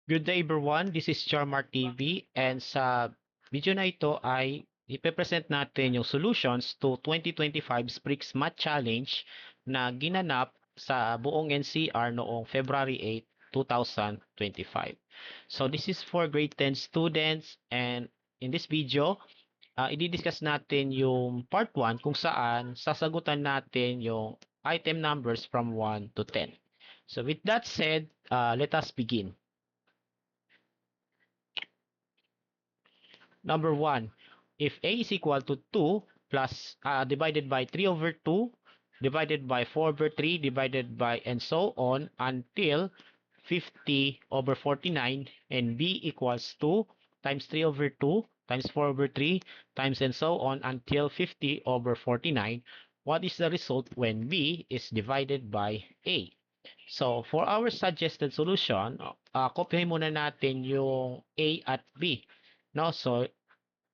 Good day everyone, this is Charmar TV and sa video na ito ay ipepresent natin yung solutions to 2025 Sprix Math Challenge na ginanap sa buong NCR noong February 8, 2025. So this is for grade 10 students and in this video, i-discuss natin yung part 1 kung saan sasagutan natin yung item numbers from 1 to 10. So with that said, let us begin. Number 1, if A is equal to 2 plus divided by 3 over 2 divided by 4 over 3 divided by and so on until 50 over 49 and B equals 2 times 3 over 2 times 4 over 3 times and so on until 50 over 49, what is the result when B is divided by A? So, for our suggested solution, kopyahin muna natin yung A at B. No? So,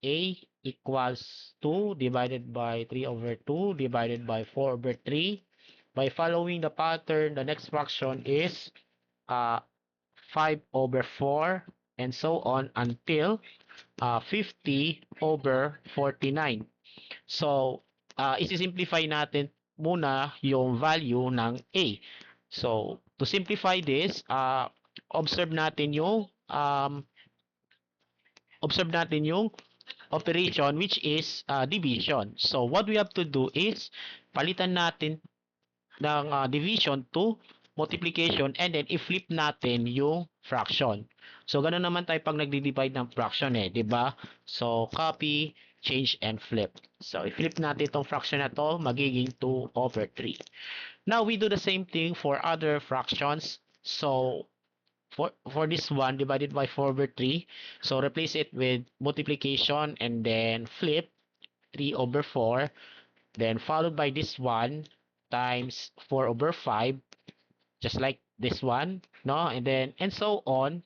A equals 2 divided by 3 over 2 divided by 4 over 3. By following the pattern, the next fraction is 5 over 4 and so on until 50 over 49. So, isi-simplify natin muna yung value ng A. So, to simplify this, observe natin yung operation which is division. So what we have to do is palitan natin ng division to multiplication and then i-flip natin yung fraction. So ganun naman tayo pag nagdi-divide ng fraction 'di ba? So copy, change and flip. So i-flip natin itong fraction na to, magiging 2 over 3. Now we do the same thing for other fractions. So for this one divided by 4 over 3, so replace it with multiplication and then flip 3 over 4, then followed by this one times 4 over 5, just like this one, no, and then and so on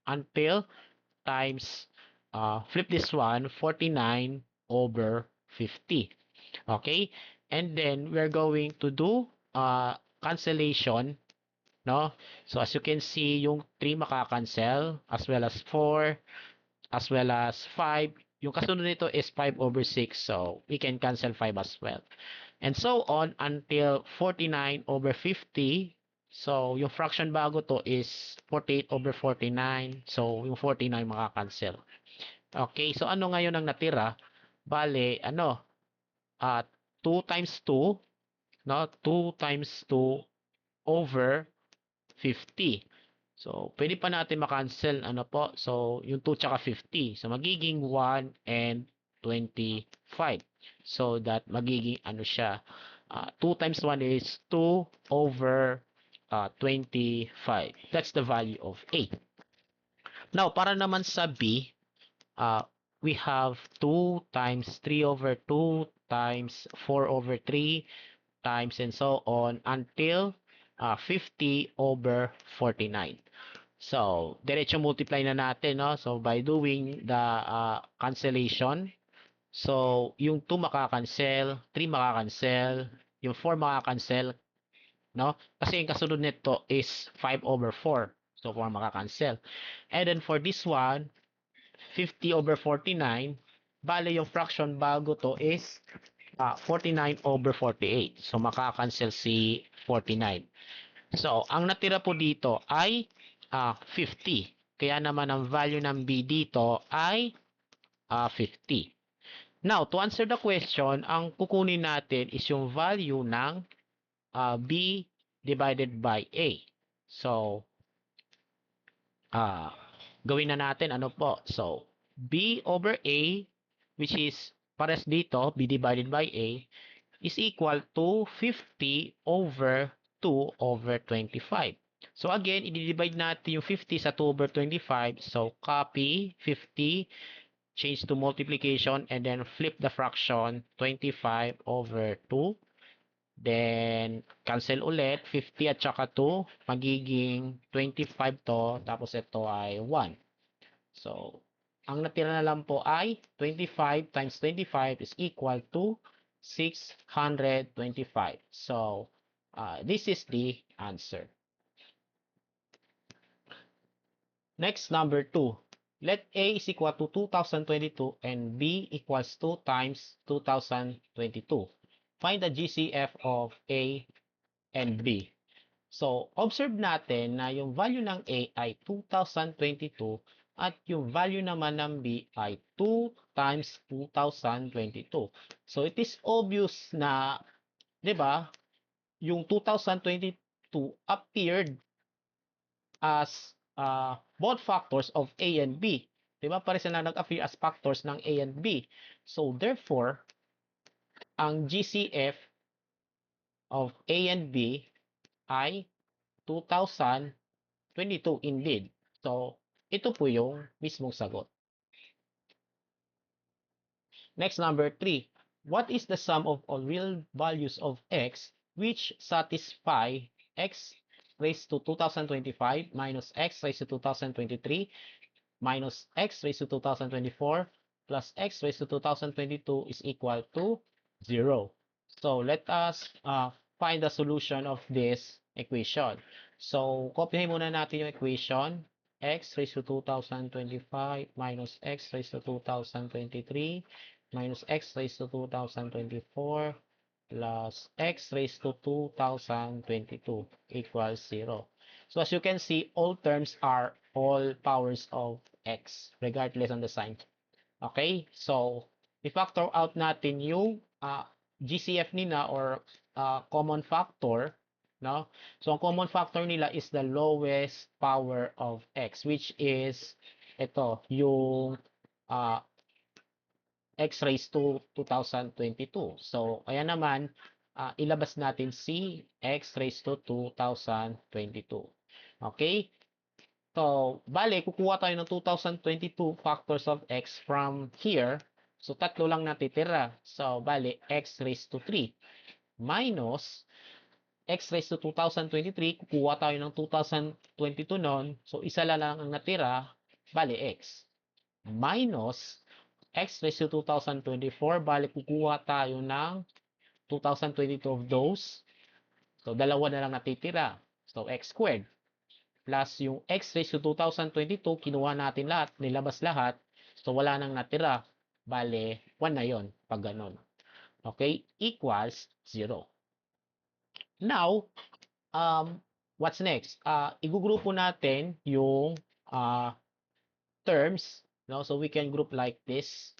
until times flip this one 49 over 50. Okay, and then we're going to do cancellation, no? So as you can see, yung 3 makakancel as well as 4 as well as 5. Yung kasunod nito is 5 over 6. So we can cancel 5 as well. And so on until 49 over 50. So yung fraction bago to is 48 over 49. So yung 49 makakancel. Okay, so ano ngayon ang natira? Bale, 2 times 2, no? 2 times 2 over 50. So, pwede pa natin makancel, so, yung 2 tsaka 50. So, magiging 1 and 25. So, that magiging, siya, 2 times 1 is 2 over 25. That's the value of A. Now, para naman sa B, we have 2 times 3 over 2 times 4 over 3 times and so on until 50 over 49. So, diretso multiply na natin, no? So, by doing the cancellation, so, yung 2 makakancel, 3 makakancel, yung 4 makakancel, no? Kasi yung kasunod nito is 5 over 4. So, 4 makakancel. And then for this one, 50 over 49, bale yung fraction bago to is 49 over 48. So, makakancel si 49. So, ang natira po dito ay 50. Kaya naman ang value ng B dito ay 50. Now, to answer the question, ang kukunin natin is yung value ng B divided by A. So, gawin na natin So, B over A, which is pares dito, B divided by A, is equal to 50 over 2 over 25. So again, i-divide natin yung 50 sa 2 over 25. So copy 50, change to multiplication, and then flip the fraction 25 over 2. Then cancel ulit, 50 at saka 2, magiging 25 to, tapos ito ay 1. So, ang natira na lang po ay 25 times 25 is equal to 625. So, this is the answer. Next, number 2. Let A is equal to 2022 and B equals 2 times 2022. Find the GCF of A and B. So, observe natin na yung value ng A ay 2022 at yung value naman ng B ay 2 times 2022. So, it is obvious na, di ba, yung 2022 appeared as both factors of A and B. Diba? Pare sila nag-appear as factors ng A and B. So, therefore, ang GCF of A and B ay 2022 indeed. So, ito po yung mismong sagot. Next, number 3. What is the sum of all real values of x which satisfy x raised to 2025 minus x raised to 2023 minus x raised to 2024 plus x raised to 2022 is equal to 0. So, let us find the solution of this equation. So, kopyahin muna natin yung equation. X raised to 2025 minus x raised to 2023 minus x raised to 2024 plus x raised to 2022 equals 0. So as you can see, all terms are all powers of x regardless on the sign. Okay? So, i-factor out natin yung GCF nila or common factor, no? So, ang common factor nila is the lowest power of x, which is ito, yung x raised to 2022. So, kaya naman, ilabas natin si x raised to 2022. Okay? So, bale, kukuha tayo ng 2022 factors of x from here. So, tatlo lang natitira. So, bale, x raised to 3 minus x raised to 2023. Kukuha tayo ng 2022 nun. So, isa lang ang natira. Bale, x. Minus x raised to 2024. Bale, kukuha tayo ng 2022 of those. So, dalawa na lang natitira. So, x squared. Plus yung x raised to 2022, kinuha natin lahat, nilabas lahat. So, wala nang natira. Bale, 1 na yon pag ganun. Okay? Equals 0. Now, what's next? Igugrupo natin yung terms. No? So, we can group like this.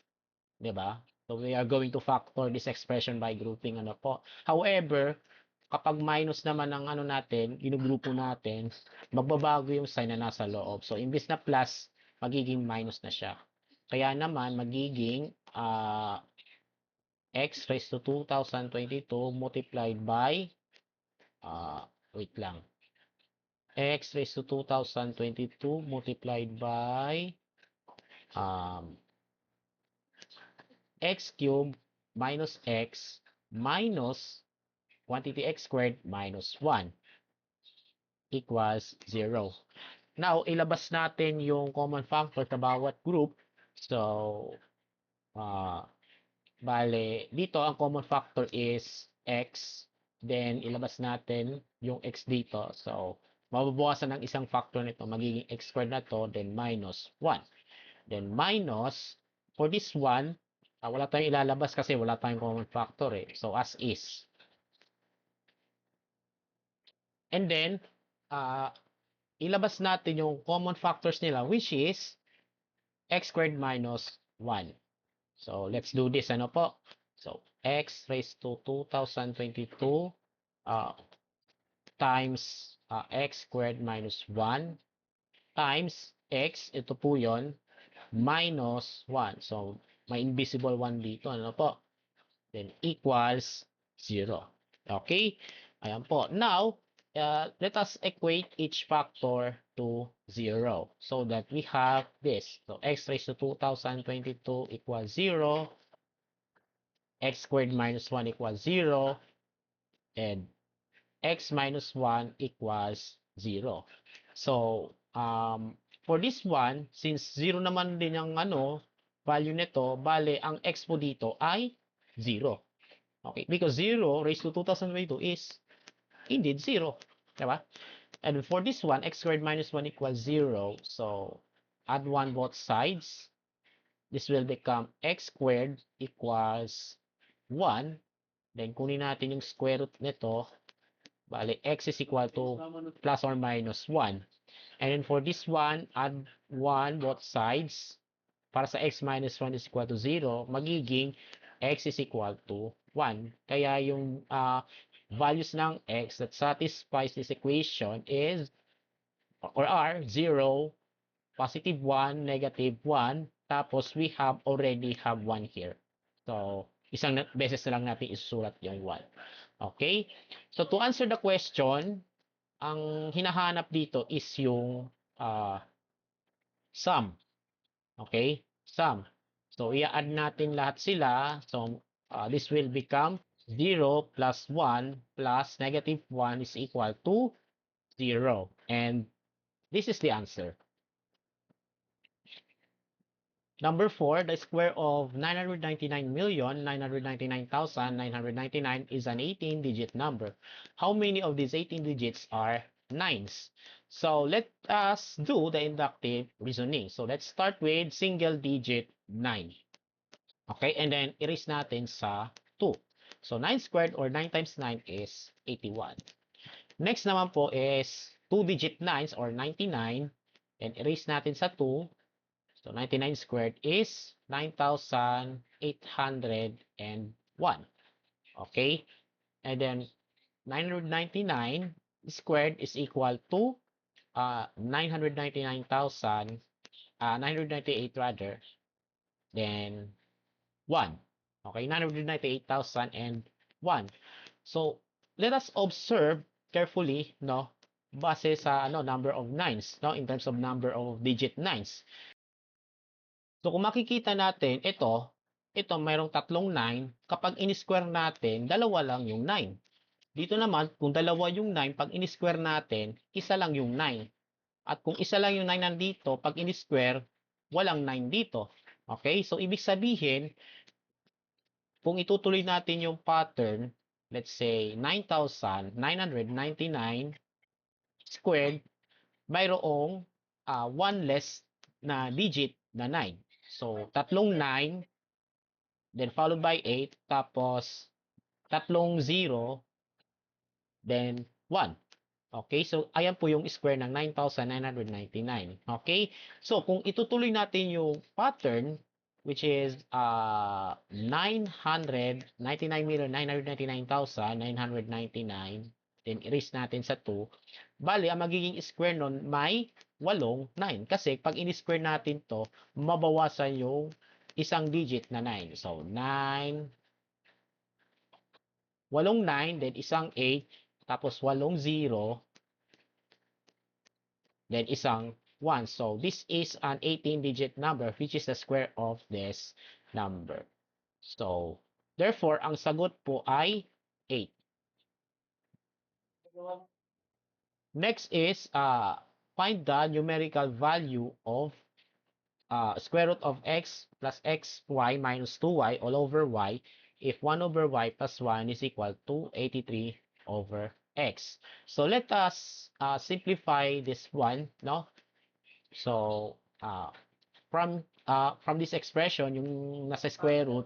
Diba? So, we are going to factor this expression by grouping. Ano po? However, kapag minus naman ang ano natin, ginugrupo natin, magbabago yung sign na nasa loob. So, imbis na plus, magiging minus na siya. Kaya naman, magiging x raised to 2022 multiplied by, wait lang, x raised to 2022 multiplied by x cubed minus x minus quantity x squared minus 1 equals 0. Now, ilabas natin yung common factor sa bawat group. So, bale, dito ang common factor is x. Then, ilabas natin yung x dito. So, mababawasan ng isang factor nito. Magiging x squared na to, then minus 1. Then, minus, for this one, wala tayong ilalabas kasi wala tayong common factor eh. So, as is. And then, ilabas natin yung common factors nila, which is x squared minus 1. So, let's do this. Ano po? So, x raised to 2022 times x squared minus 1 times x, ito po yon minus 1. So, may invisible 1 dito. Ano po? Then, equals 0. Okay? Ayan po. Now, let us equate each factor to 0 so that we have this. So, x raised to 2022 equals 0, x squared minus 1 equals 0, and x minus 1 equals 0. So, for this one, since 0 naman din ang value nito, bale, ang x po dito ay 0. Okay, because 0 raised to 2022 is indeed 0. Diba? And for this one, x squared minus 1 equals 0. So add 1 both sides. This will become x squared equals 1. Then kunin natin yung square root nito. Bale, x is equal to plus or minus 1. And then for this one, add 1 both sides. Para sa x minus 1 is equal to 0, magiging x is equal to 1. Kaya yung values ng x that satisfies this equation is, or are 0, positive 1, negative 1, tapos we already have 1 here. So, isang beses na lang natin isusulat yung 1. Okay? So, to answer the question, ang hinahanap dito is yung sum. Okay? Sum. So, i-add natin lahat sila. So, this will become 0 plus 1 plus negative 1 is equal to 0. And this is the answer. Number 4, the square of 999,999,999 is an 18-digit number. How many of these 18 digits are nines? So let us do the inductive reasoning. So let's start with single digit 9. Okay, and then erase natin sa 2. So 9 squared or 9 times 9 is 81. Next naman po is 2-digit 9s or 99. And erase natin sa 2. So 99 squared is 9,801. Okay? And then 999 squared is equal to 999,000, 998 rather, then 1. Okay? 998,001. So let us observe carefully, no? Base sa number of nines, no? In terms of number of digit nines. So kung makikita natin, ito mayroong tatlong 9. Kapag in-square natin, dalawa lang yung 9. Dito naman, kung dalawa yung 9, pag in-square natin, isa lang yung 9. At kung isa lang yung 9 nandito, pag in-square, walang 9 dito. Okay? So ibig sabihin, kung itutuloy natin yung pattern, let's say 9,999 squared, mayroong 1 less na digit na 9. So, tatlong 9, then followed by 8, tapos tatlong 0, then 1. Okay, so ayan po yung square ng 9,999. Okay, so kung itutuloy natin yung pattern, which is 999,999,999, then erase natin sa 2, bali, ang magiging square nun may 8, 9. Kasi pag in-square natin to, mabawasan yung isang digit na 9. So, 9, 9, then isang 8, tapos 0, then isang 1. So, this is an 18-digit number, which is the square of this number. So, therefore, ang sagot po ay 8. Next is, find the numerical value of square root of x plus xy minus 2y all over y if 1 over y plus 1 is equal to 83 over x. So let us simplify this one, no? So from this expression, yung nasa square root,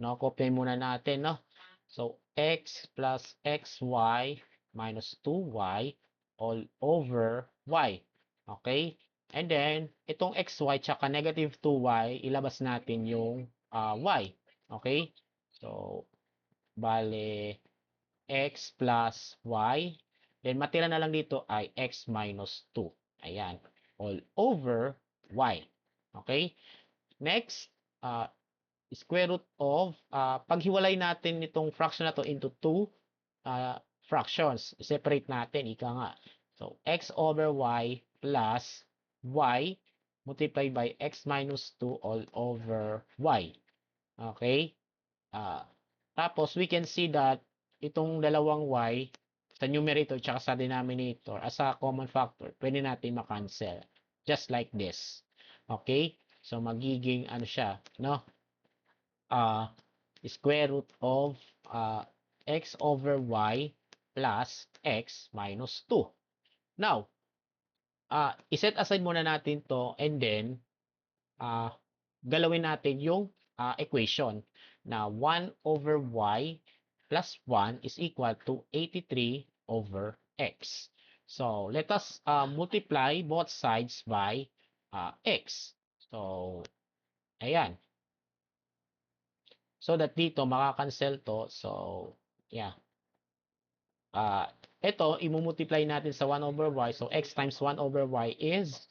no, copy muna natin, no? So x plus xy minus 2y all over y. Okay? And then, itong xy tsaka negative 2y, ilabas natin yung y. Okay? So, bale, x plus y. Then, matira na lang dito ay x minus 2. Ayan. All over y. Okay? Next, square root of, paghiwalay natin itong fraction na to into two fractions. Separate natin, ika nga. So, x over y plus y multiplied by x minus 2 all over y. Okay? Tapos, we can see that itong dalawang y sa numerator at sa denominator as a common factor, pwede natin makancel. Just like this. Okay? So, magiging ano siya, no? Square root of x over y plus x minus 2. Now, iset aside muna natin to and then galawin natin yung equation na 1 over y plus 1 is equal to 83 over x. So, let us multiply both sides by x. So, ayan. So that dito makakancel to. So, yeah. Ito, imumultiply natin sa 1 over y. So, x times 1 over y is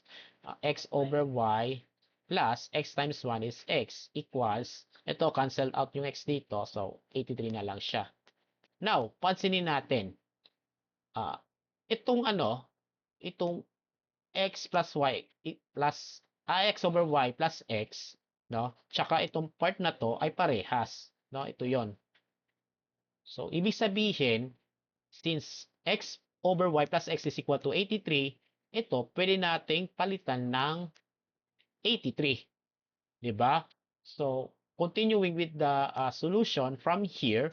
x over y plus x times 1 is x equals, ito, cancel out yung x dito. So, 83 na lang siya. Now, pansinin natin, itong itong x plus y plus x over y plus x, no? Tsaka itong part na to ay parehas, no? Ito 'yon. So, ibig sabihin, since x over y plus x is equal to 83, ito, pwede nating palitan ng 83. Diba? So, continuing with the solution from here,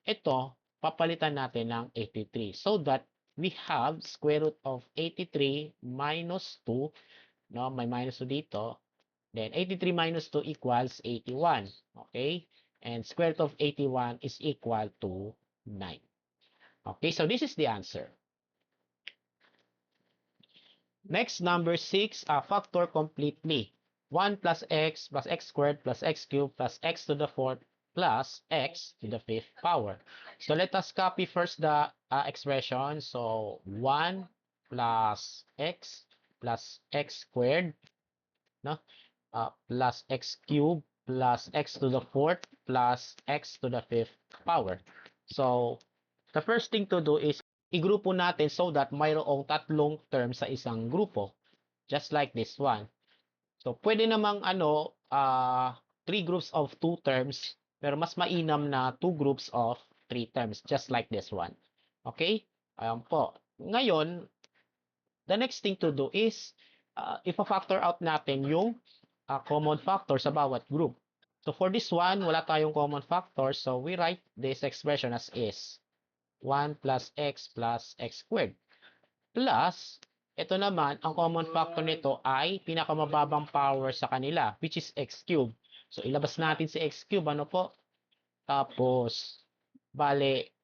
ito, papalitan natin ng 83. So that we have square root of 83 minus 2. No? May minus 2 dito. Then, 83 minus 2 equals 81. Okay? And square root of 81 is equal to 9. Okay, so this is the answer. Next, number 6, factor completely. 1 plus x squared plus x cubed plus x to the 4th plus x to the 5th power. So let us copy first the expression. So 1 plus x squared, no? Plus x cubed plus x to the 4th plus x to the 5th power. So the first thing to do is igrupo natin so that mayroong tatlong term sa isang grupo. Just like this one. So, pwede namang 3 groups of 2 terms, pero mas mainam na 2 groups of 3 terms, just like this one. Okay? Ayan po. Ngayon, the next thing to do is, ipa-factor out natin yung common factor sa bawat group. So, for this one, wala tayong common factor, so we write this expression as is. 1 plus x squared. Plus, ito naman, ang common factor nito ay pinakamababang power sa kanila, which is x cube. So, ilabas natin si x cube, ano po? Tapos, bale,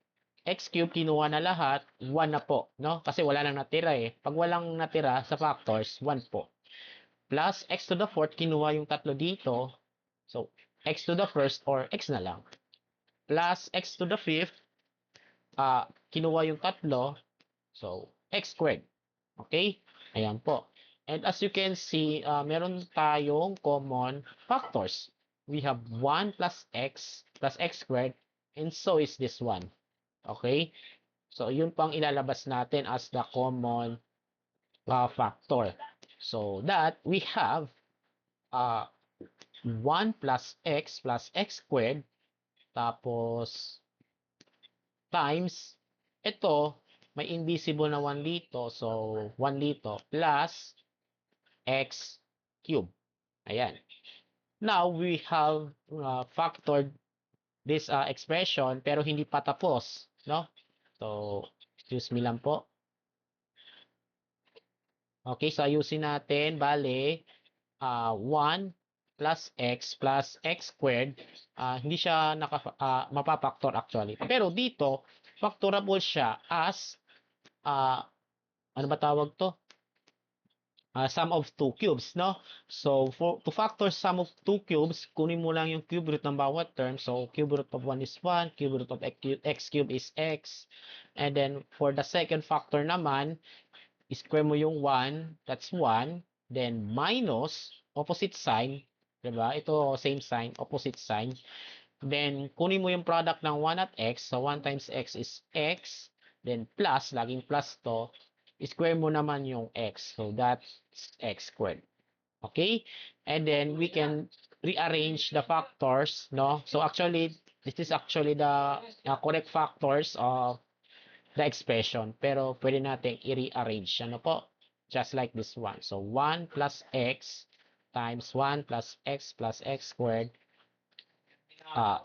x cube kinuha na lahat, 1 na po, no? Kasi wala nang natira eh. Pag walang natira sa factors, 1 po. Plus, x to the 4th, kinuha yung tatlo dito. So, x to the 1st or x na lang. Plus, x to the 5th, kinuha yung tatlo. So, x squared. Okay? Ayan po. And as you can see, meron tayong common factors. We have 1 plus x squared, and so is this one. Okay? So, yun pang ilalabas natin as the common factor. So, that we have 1 plus x squared, tapos times, ito, may invisible na 1 dito. So, 1 dito plus x cube. Ayan. Now, we have factored this expression pero hindi pa tapos. No? So, excuse me lang po. Okay, so ayusin natin. Bale, 1 plus x squared, hindi siya mapapactor actually. Pero dito, factorable siya as ano ba tawag to? Sum of 2 cubes, no? So, to factor sum of 2 cubes, kunin mo lang yung cube root ng bawat term. So, cube root of 1 is 1, cube root of x cube is x. And then, for the second factor naman, square mo yung 1, that's 1. Then, minus, opposite sign, diba? Ito, same sign, opposite sign. Then, kunin mo yung product ng 1 at x. So, 1 times x is x. Then, plus, laging plus to. Square mo naman yung x. So, that's x squared. Okay? And then, we can rearrange the factors, no? So, actually, this is actually the correct factors of the expression. Pero, pwede natin i-rearrange. Ano po? Just like this one. So, 1 plus x times 1 plus x squared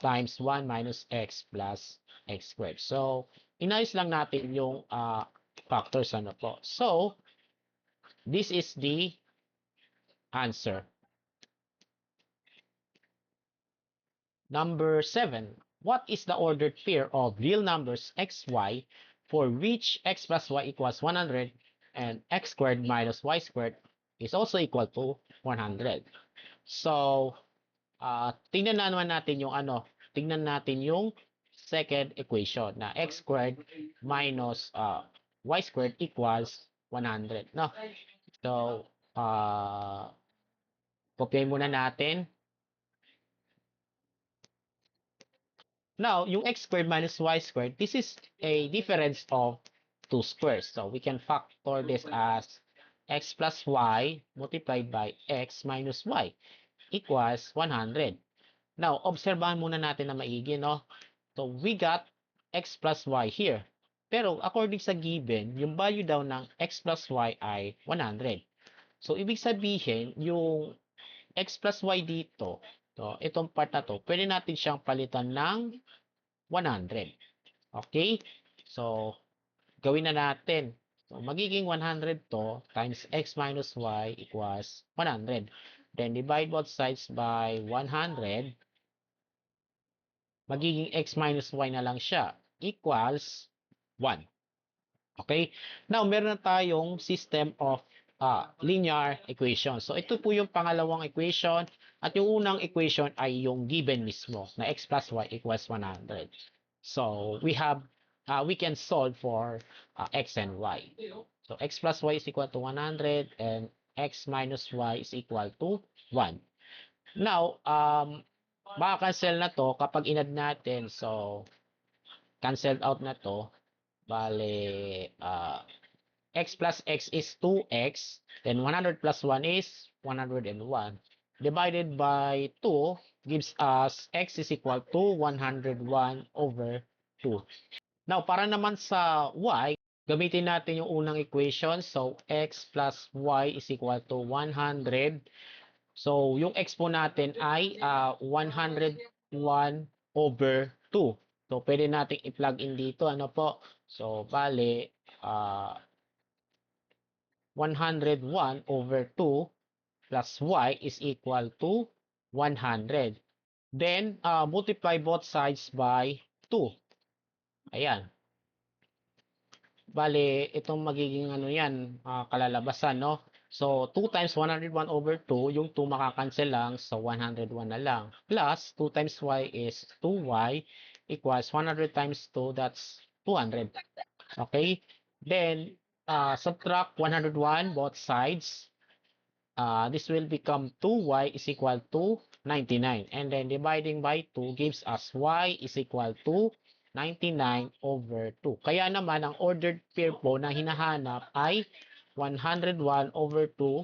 times 1 minus x plus x squared. So, inayos lang natin yung factors, ano po. So, This is the answer. Number 7. What is the ordered pair of real numbers x, y for which x plus y equals 100 and x squared minus y squared is also equal to 100? So, tingnan naman natin yung tingnan natin yung second equation na x squared minus y squared equals 100. No? So, kopyahin muna natin. Now, yung x squared minus y squared, this is a difference of two squares. So, we can factor this as x plus y multiplied by x minus y equals 100. Now, obserbahan muna natin na maigi, no? So, we got x plus y here. Pero, according sa given, yung value daw ng x plus y ay 100. So, ibig sabihin, yung x plus y dito, so, itong part na to, pwede natin siyang palitan ng 100. Okay? So, gawin na natin. So, magiging 100 to times x minus y equals 100. Then, divide both sides by 100. Magiging x minus y na lang siya. Equals 1. Okay? Now, meron na tayong system of linear equation. So, ito po yung pangalawang equation. At yung unang equation ay yung given mismo na x plus y equals 100. So, we can solve for x and y. So, x plus y is equal to 100 and x minus y is equal to 1. Now, maka-cancel na to kapag inad natin. So, cancelled out na to. Bale, x plus x is 2x. Then 100 plus 1 is 101. Divided by 2 gives us x is equal to 101 over 2. Now, para naman sa y, gamitin natin yung unang equation. So, x plus y is equal to 100. So, yung x po natin ay 101 over 2. So, pwede nating i-plug in dito. Ano po? So, bale, 101 over 2 plus y is equal to 100. Then, multiply both sides by 2. Ayan. Bale, itong magiging yan, kalalabasan, no? So, 2 times 101 over 2, yung 2 makakancel lang, so 101 na lang. Plus, 2 times y is 2y equals 100 times 2, that's 200. Okay? Then, subtract 101 both sides. This will become 2y is equal to 99. And then dividing by 2 gives us y is equal to 99 over 2. Kaya naman, ang ordered pair po na hinahanap ay 101 over 2,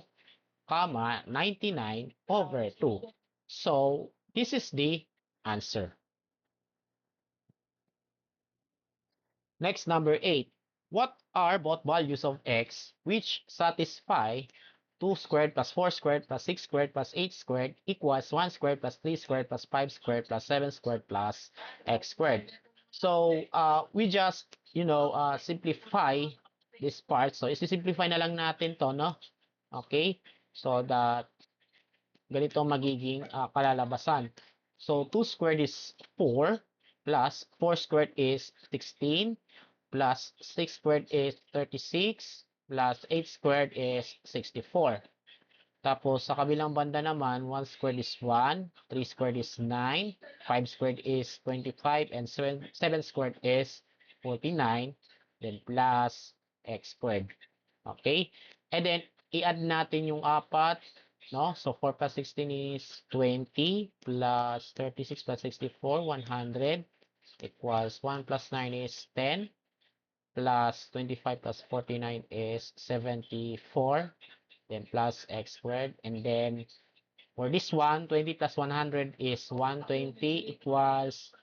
99 over 2. So, this is the answer. Next, number 8. What are both values of x which satisfy 2 squared plus 4 squared plus 6 squared plus 8 squared equals 1 squared plus 3 squared plus 5 squared plus 7 squared plus x squared? So, we just, simplify this part. So, isi-simplify na lang natin to, no? Okay? So, that ganito magiging kalalabasan. So, 2 squared is 4 plus 4 squared is 16 plus 6 squared is 36 plus 8 squared is 64. Tapos, sa kabilang banda naman, 1 squared is 1, 3 squared is 9, 5 squared is 25, and 7 squared is 49, then plus x squared. Okay? And then, i-add natin yung apat, no? So, 4 plus 16 is 20, plus 36 plus 64, 100, equals 1 plus 9 is 10, plus 25 plus 49 is 74, then plus x squared, and then for this one, 20 plus 100 is 120 equals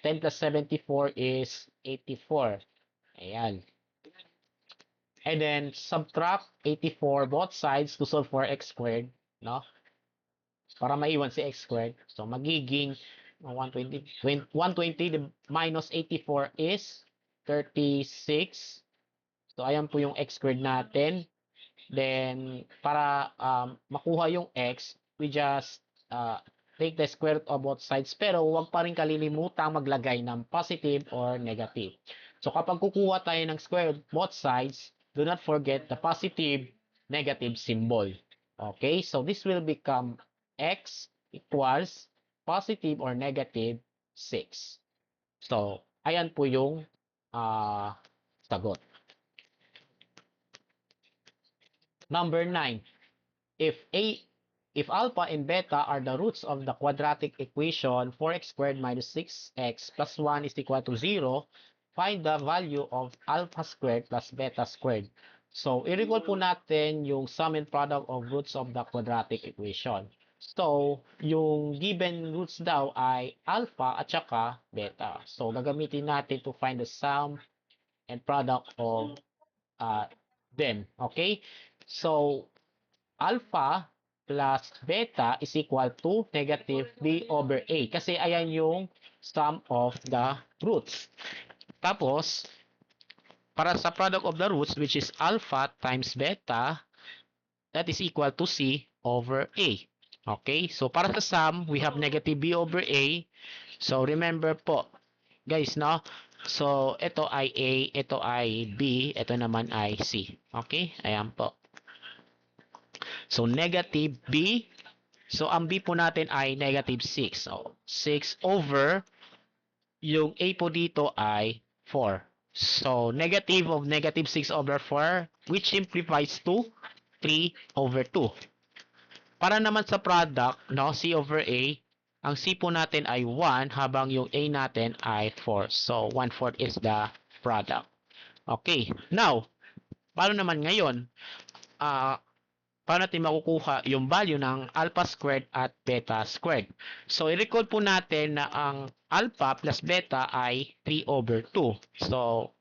10 plus 74 is 84. Ayan. And then subtract 84 both sides to solve for x squared, no? Para maiwan si x squared. So magiging 120 minus 84 is 36. So ayan po yung x squared natin. Then, para makuha yung x, we just take the square root of both sides. Pero huwag pa rin kalilimutang maglagay ng positive or negative. So, kapag kukuha tayo ng square root both sides, do not forget the positive, negative symbol. Okay? So, this will become x equals positive or negative 6. So, ayan po yung sagot. Number 9. If alpha and beta are the roots of the quadratic equation 4x squared minus 6x plus 1 is equal to 0, find the value of alpha squared plus beta squared. So, i-recall po natin yung sum and product of roots of the quadratic equation. So, yung given roots daw ay alpha at saka beta. So, gagamitin natin to find the sum and product of them. Okay? So, alpha plus beta is equal to negative b over a. Kasi ayan yung sum of the roots. Tapos, para sa product of the roots, which is alpha times beta, that is equal to c over a. Okay? So, para sa sum, we have negative b over a. So, remember po, guys, no? So, ito ay a, ito ay b, ito naman ay c. Okay? Ayan po. So, negative b. So, ang b po natin ay negative 6. So, 6 over, yung a po dito ay 4. So, negative of negative 6 over 4, which simplifies to 3 over 2. Para naman sa product, no, c over a, ang c po natin ay 1, habang yung a natin ay 4. So, 1/4 is the product. Okay. Now, paano naman ngayon? Paano natin makukuha yung value ng alpha squared at beta squared? So, i-recall po natin na ang alpha plus beta ay 3 over 2. So,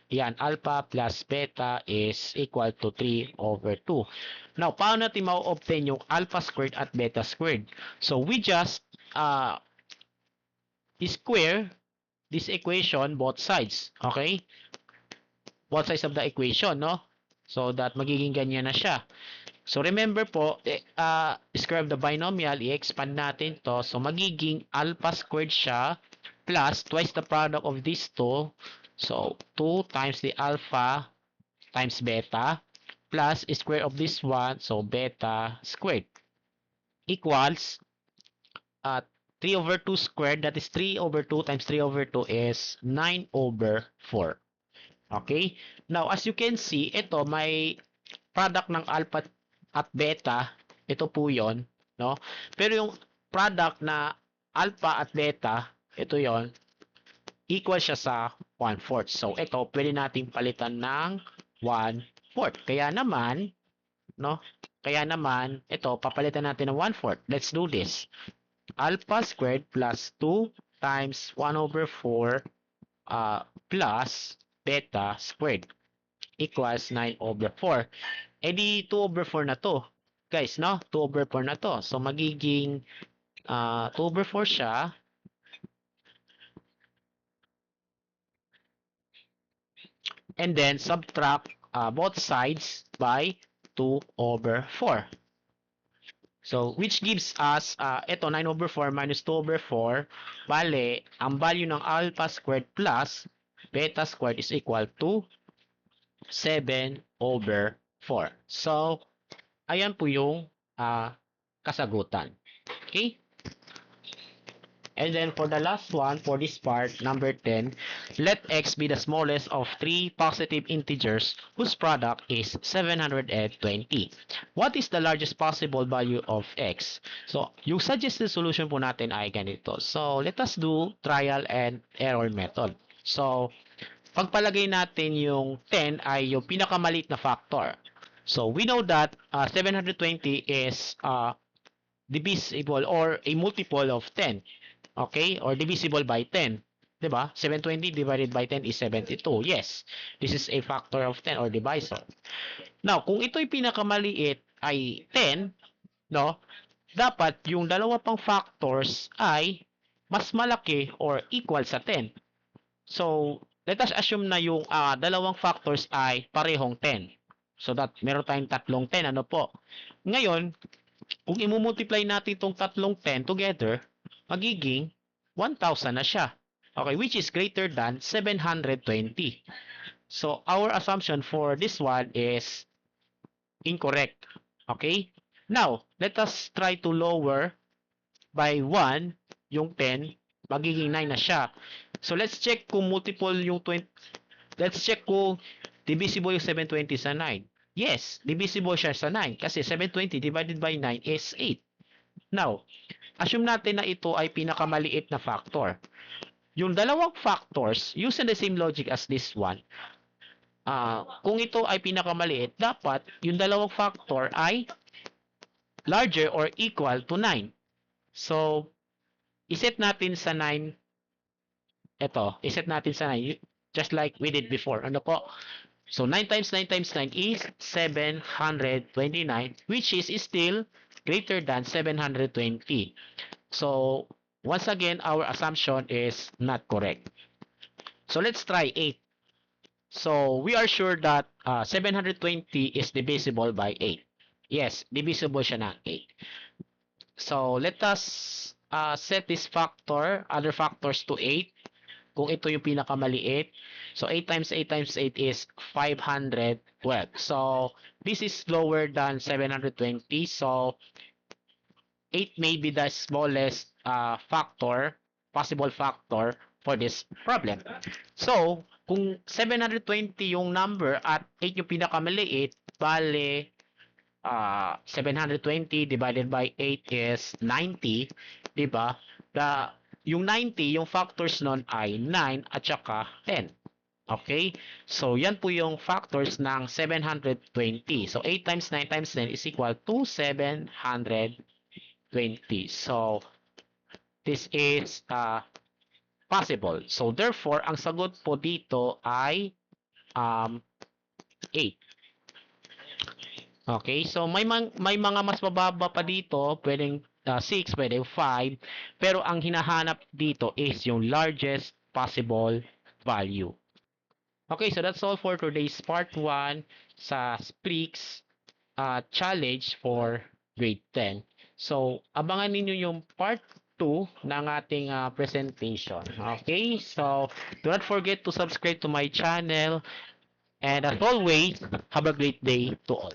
yan, alpha plus beta is equal to 3 over 2. Now, paano natin ma-obtain yung alpha squared at beta squared? So, we just square this equation both sides. Okay? Both sides of the equation, no? So that magiging ganyan na siya. So remember po, square of the binomial, i-expand natin to. So magiging alpha squared siya plus twice the product of these two. So 2 times the alpha times beta plus square of this one. So beta squared equals 3 over 2 squared. That is 3 over 2 times 3 over 2 is 9 over 4. Okay? Now, as you can see, ito may product ng alpha at beta. Ito po yon, no? Pero yung product na alpha at beta, ito yon, equal siya sa 1/4. So, ito, pwede nating palitan ng 1/4. Kaya naman, no? Kaya naman, ito, papalitan natin ng 1/4. Let's do this. Alpha squared plus 2 times 1 over 4 plus beta squared equals 9 over 4. Eh di 2 over 4 na to. Guys, no? 2 over 4 na to. So, magiging 2 over 4 siya. And then, subtract both sides by 2 over 4. So, which gives us, ito, 9 over 4 minus 2 over 4. Bale, ang value ng alpha squared plus beta squared is equal to 7 over 4. So, ayan po yung kasagutan. Okay? And then for the last one, for this part, number 10, let x be the smallest of 3 positive integers whose product is 720. What is the largest possible value of x? So, yung suggested solution po natin ay ganito. So, let us do trial and error method. So, pagpalagay natin yung 10 ay yung pinakamaliit na factor. So, we know that 720 is divisible or a multiple of 10. Okay? Or divisible by 10. Diba? 720 divided by 10 is 72. Yes. This is a factor of 10 or divisor. Now, kung ito'y pinakamaliit ay 10, no? Dapat yung dalawa pang factors ay mas malaki or equal sa 10. So, let us assume na yung dalawang factors ay parehong 10. So that meron tayong tatlong 10, ano po. Ngayon, kung i-multiply natin itong tatlong 10 together, magiging 1,000 na siya. Okay, which is greater than 720. So our assumption for this one is incorrect. Okay? Now, let us try to lower by 1 yung 10, magiging 9 na siya. So let's check kung multiple yung 20. Let's check kung divisible yung 720 sa 9. Yes, divisible siya sa 9 kasi 720 divided by 9 is 8. Now, assume natin na ito ay pinakamaliit na factor. Yung dalawang factors, using the same logic as this one, kung ito ay pinakamaliit, dapat yung dalawang factor ay larger or equal to 9. So, iset natin sa 9, iset natin sa 9, just like we did before. Ano po? So, 9 times 9 times 9 is 729, which is still greater than 720. So, once again, our assumption is not correct. So, let's try 8. So, we are sure that 720 is divisible by 8. Yes, divisible siya ng 8. So, let us set this factor, other factors to 8. Kung ito yung pinakamaliit. So, 8 times 8 times 8 is 512. So, this is lower than 720. So, 8 may be the smallest possible factor for this problem. So, kung 720 yung number at 8 yung pinakamaliit, bale 720 divided by 8 is 90, di ba? Yung 90, yung factors nun ay 9 at saka 10. Okay? So, yan po yung factors ng 720. So, 8 times 9 times 10 is equal to 720. So, this is possible. So, therefore, ang sagot po dito ay 8. Okay, so may mga mas mababa pa dito, pwedeng 6, pwedeng 5, pero ang hinahanap dito is yung largest possible value. Okay, so that's all for today's part 1 sa Spriggs challenge for grade 10. So, abangan ninyo yung part 2 ng ating presentation. Okay, so do not forget to subscribe to my channel, and as always, have a great day to all.